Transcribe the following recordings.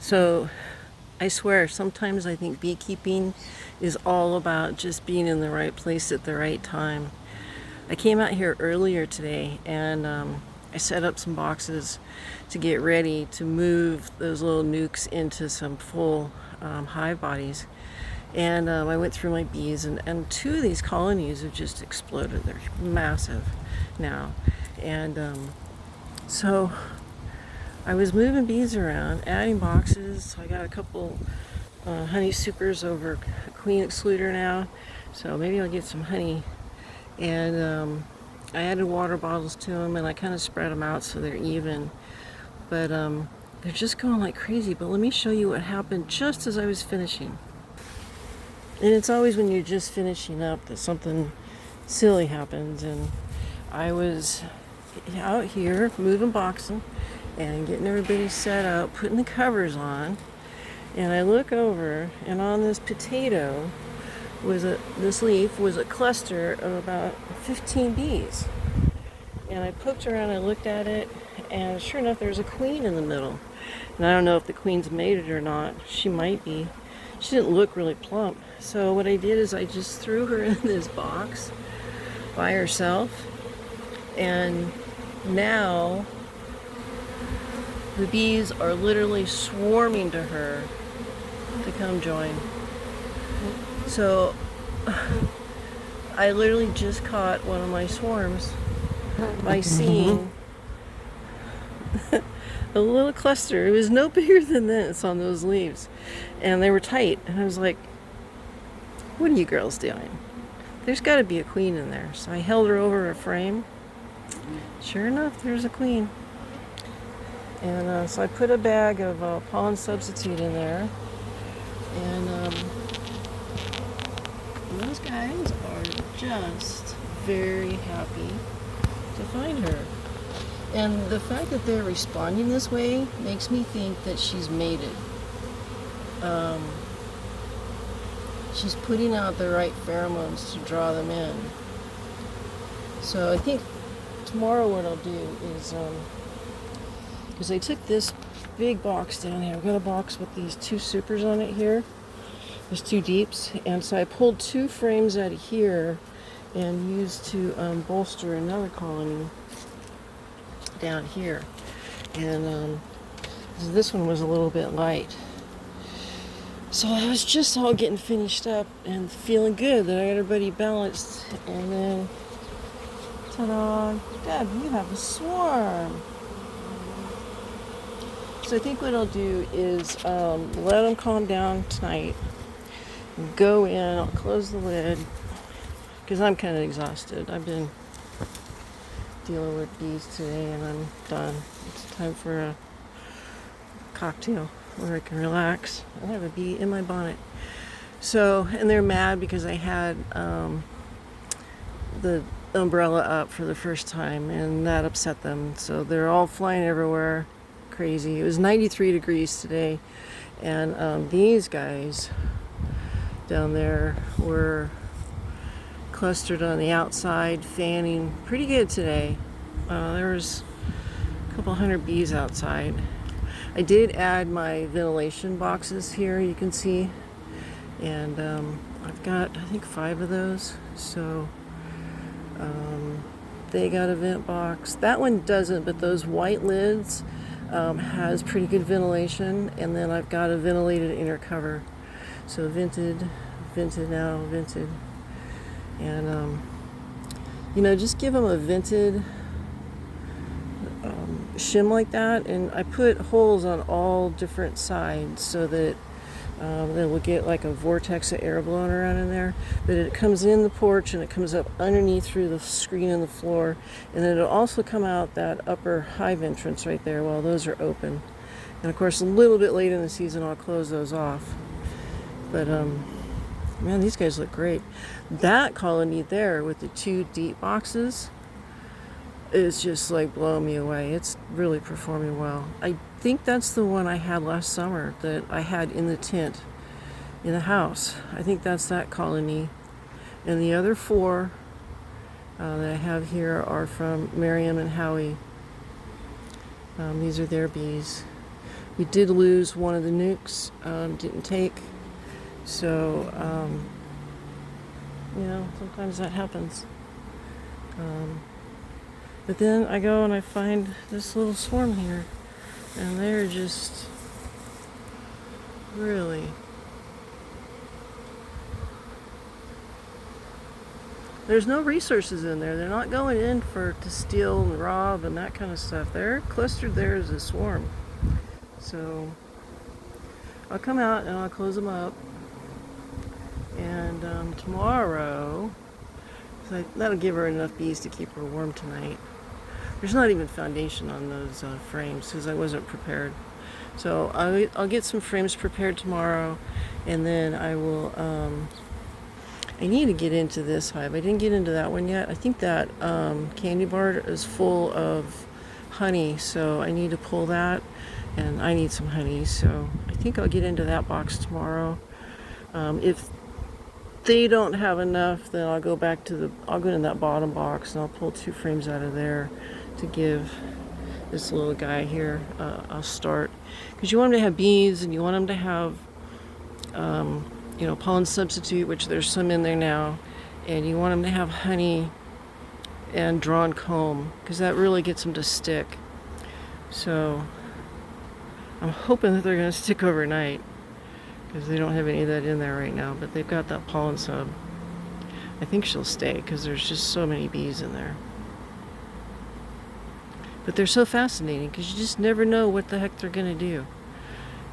So I swear, sometimes I think beekeeping is all about just being in the right place at the right time. I came out here earlier today and I set up some boxes to get ready to move those little nukes into some full hive bodies. And I went through my bees, and two of these colonies have just exploded. They're massive now. And so I was moving bees around, adding boxes. I got a couple honey supers over queen excluder now, so maybe I'll get some honey. And I added water bottles to them, and I kind of spread them out so they're even. But they're just going like crazy. But let me show you what happened just as I was finishing. And it's always when you're just finishing up that something silly happens. And I was out here moving boxing and getting everybody set up, putting the covers on, and I look over, and on this potato this leaf was a cluster of about 15 bees. And I poked around, I looked at it, and sure enough, there's a queen in the middle. And I don't know if the queen's mated or not. She might be. She didn't look really plump. So what I did is I just threw her in this box by herself, and now the bees are literally swarming to her to come join. So I literally just caught one of my swarms by seeing a little cluster. It was no bigger than this on those leaves, and they were tight. And I was like, what are you girls doing? There's got to be a queen in there. So I held her over a frame. Sure enough, there's a queen. And so I put a bag of pollen substitute in there, and those guys are just very happy to find her. And the fact that they're responding this way makes me think that she's mated. She's putting out the right pheromones to draw them in. So I think tomorrow what I'll do is, because I took this big box down here. I've got a box with these two supers on it here. There's two deeps. And so I pulled two frames out of here and used to bolster another colony down here. And this one was a little bit light. So I was just all getting finished up and feeling good that I got everybody balanced. And then, ta-da, Deb, you have a swarm. So I think what I'll do is let them calm down tonight. Go in, I'll close the lid, because I'm kind of exhausted. I've been dealing with bees today, and I'm done. It's time for a cocktail where I can relax. I have a bee in my bonnet. So, and they're mad because I had the umbrella up for the first time, and that upset them. So they're all flying everywhere. Crazy. It was 93 degrees today, and these guys down there were clustered on the outside, fanning pretty good today. There was a couple hundred bees outside. I did add my ventilation boxes here, you can see, and I've got, I think, 5 of those. So they got a vent box. That one doesn't, but those white lids has pretty good ventilation, and then I've got a ventilated inner cover. So vented now, vented. And just give them a vented shim like that, and I put holes on all different sides so that then we'll get like a vortex of air blowing around in there. But it comes in the porch and it comes up underneath through the screen in the floor, and then it'll also come out that upper hive entrance right there while those are open. And of course, a little bit late in the season, I'll close those off. But man, these guys look great. That colony there with the 2 deep boxes is just like blowing me away. It's really performing well. I think that's the one I had last summer that I had in the tent in the house. I think that's that colony. And the other 4 that I have here are from Miriam and Howie. These are their bees. We did lose one of the nukes, didn't take. So, sometimes that happens. But then I go and I find this little swarm here, and they're just really... There's no resources in there. They're not going in to steal and rob and that kind of stuff. They're clustered there as a swarm. So I'll come out and I'll close them up. And tomorrow, that'll give her enough bees to keep her warm tonight. There's not even foundation on those frames because I wasn't prepared. So I'll get some frames prepared tomorrow, and then I will... I need to get into this hive. I didn't get into that one yet. I think that candy bar is full of honey, so I need to pull that, and I need some honey, so I think I'll get into that box tomorrow. If they don't have enough, then I'll go back to I'll go in that bottom box and I'll pull 2 frames out of there to give this little guy here a start. Because you want him to have bees, and you want him to have pollen substitute, which there's some in there now, and you want them to have honey and drawn comb, because that really gets them to stick. So I'm hoping that they're going to stick overnight, because they don't have any of that in there right now, but they've got that pollen sub. I think she'll stay, because there's just so many bees in there. But they're so fascinating, because you just never know what the heck they're going to do.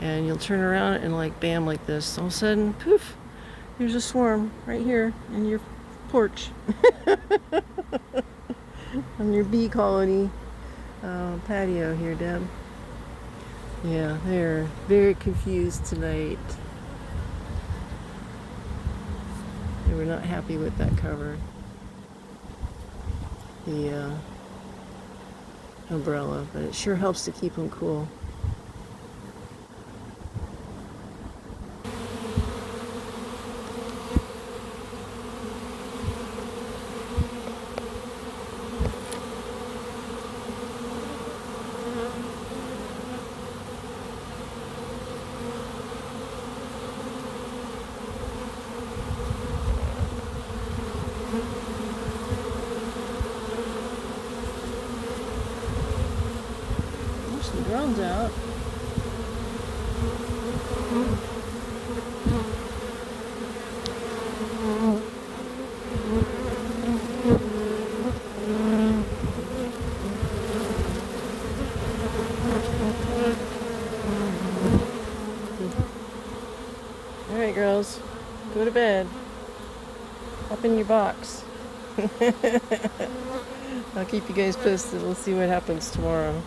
And you'll turn around and bam, like this. All of a sudden, poof, here's a swarm right here in your porch. On your bee colony patio here, Deb. Yeah, they're very confused tonight. They were not happy with that cover. The umbrella, but it sure helps to keep them cool. The drone's out. All right, girls, go to bed. Up in your box. I'll keep you guys posted. We'll see what happens tomorrow.